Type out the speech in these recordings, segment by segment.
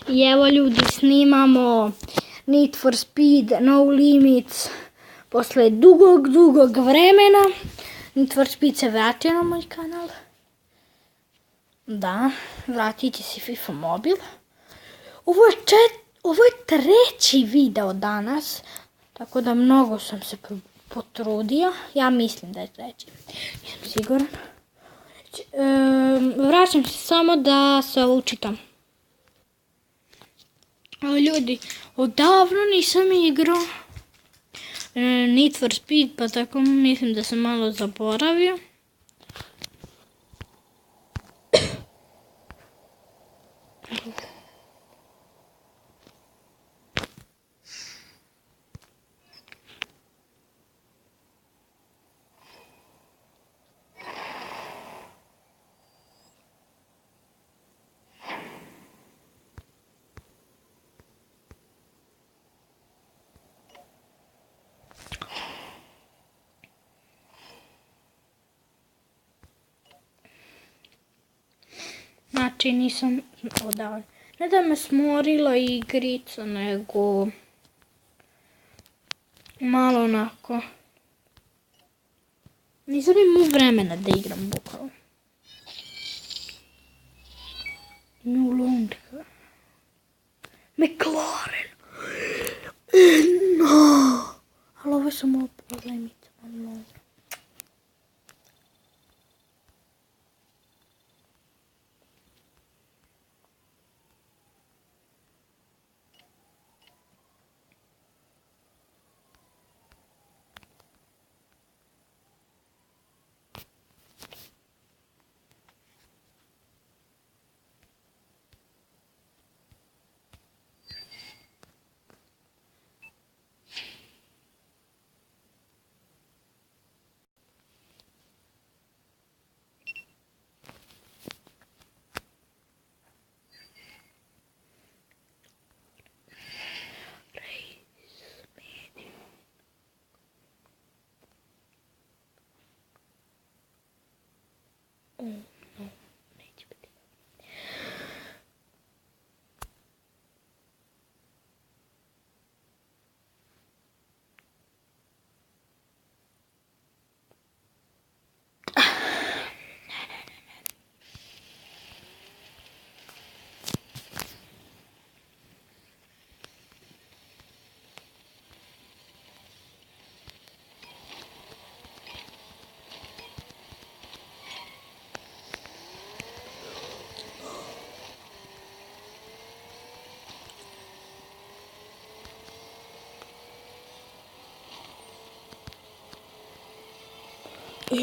I evo ljudi, snimamo Need for Speed No Limits posle dugog vremena. Need for Speed se vratio na moj kanal. Da, vratit će se FIFA Mobil. Ovo je treći video danas, tako da mnogo sam se potrudio. Ja mislim da je treći, nisam siguran. Vraćam se samo da se ovo učitam. Ljudi, odavno nisam igrao Need for Speed, pa tako mislim da sam malo zaboravio. Znači nisam odavno. Ne da me smorila igrica, nego malo onako. Nisam imao vremena da igram bukvalno. New London. McLaren. No. Ali ovo je samo pozajmica. No, neće biti.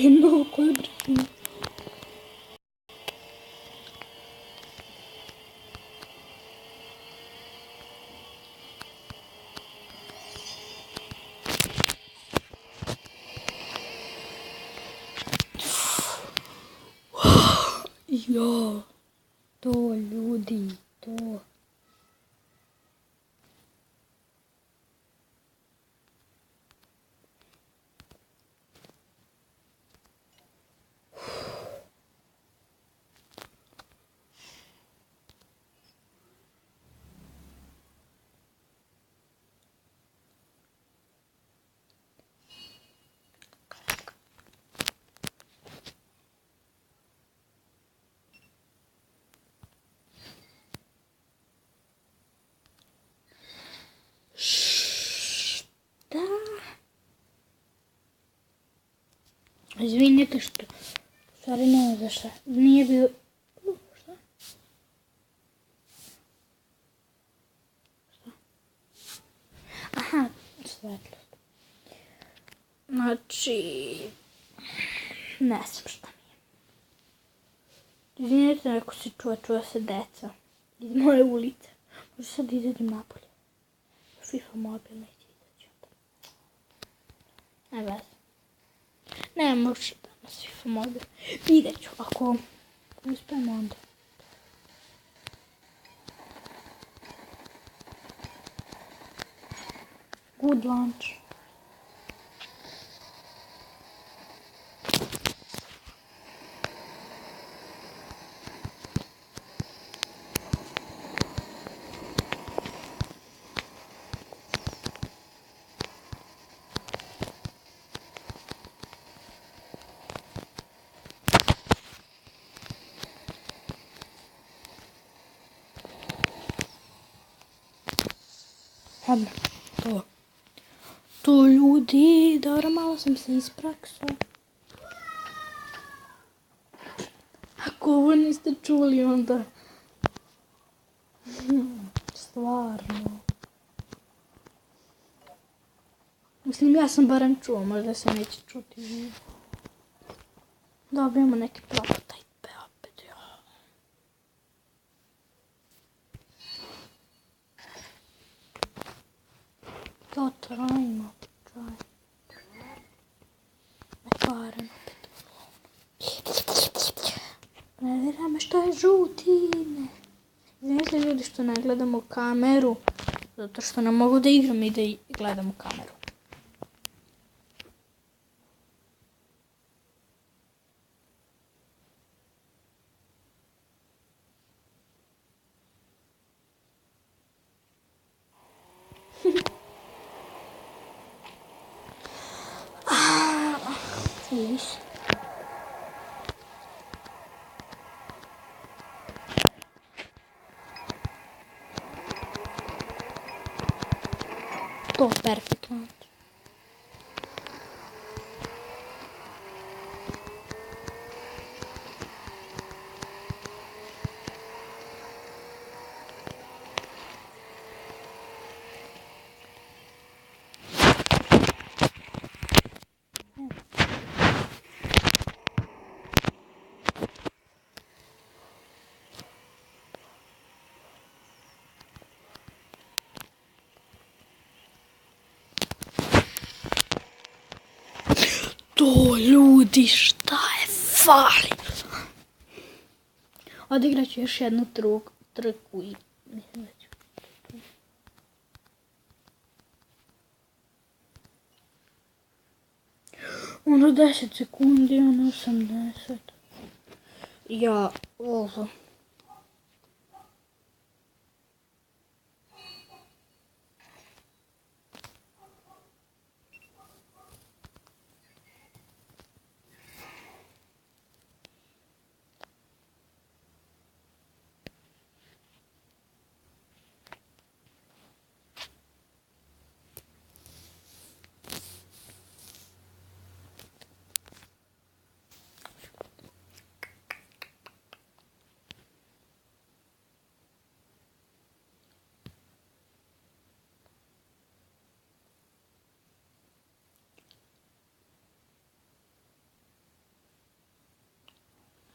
No, koje brine. Jo, to ljudi, to. Da. Izvinite što, stvari nema za šta, nije bilo, šta? Šta? Aha, svetlost. Znači, ne znam šta mi je. Izvinite ako se čuje se deca iz moje ulice, možda sad izađem napolje. FIFA Mobil neće izaći onda. Ne veze. Ne može danas FIFA Mobil. Vidjet ću ako uspijem onda. Good lunch. Odmah. To. To ljudi, dobro, malo sam se ispraksao. Ako ovo niste čuli onda... Stvarno. Mislim, ja sam barem čuo, možda se neće čuti. Dobijemo neki prototype opet, jo. To trajimo, McLaren opet. Ne dira me što je žuti. Izvinite ljudi što ne gledamo kameru, zato što ne mogu da igram i da gledamo kameru. To perfektno. To ljudi, šta je fali? Odigrat ću još jednu trku i mislim da ću. Ono 10 sekundi, ono 80. Ja, ovo.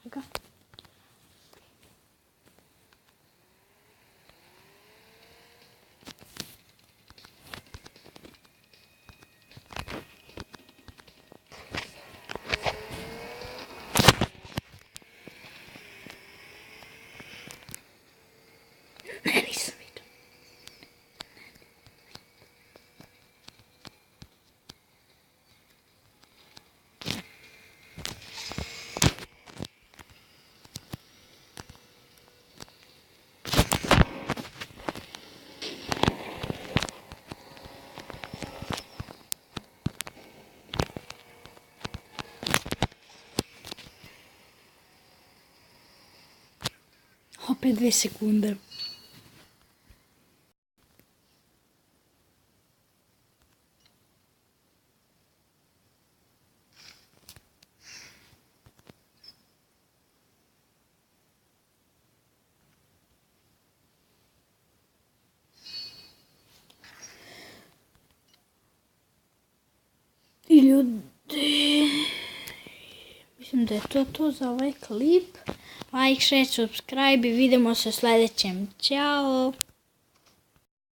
Okay. Nisam vidio. Opet 2 sekunde. I ljudi, mislim da je to za ovaj klip. Like, share, subscribe i vidimo se u sljedećem. Ćao!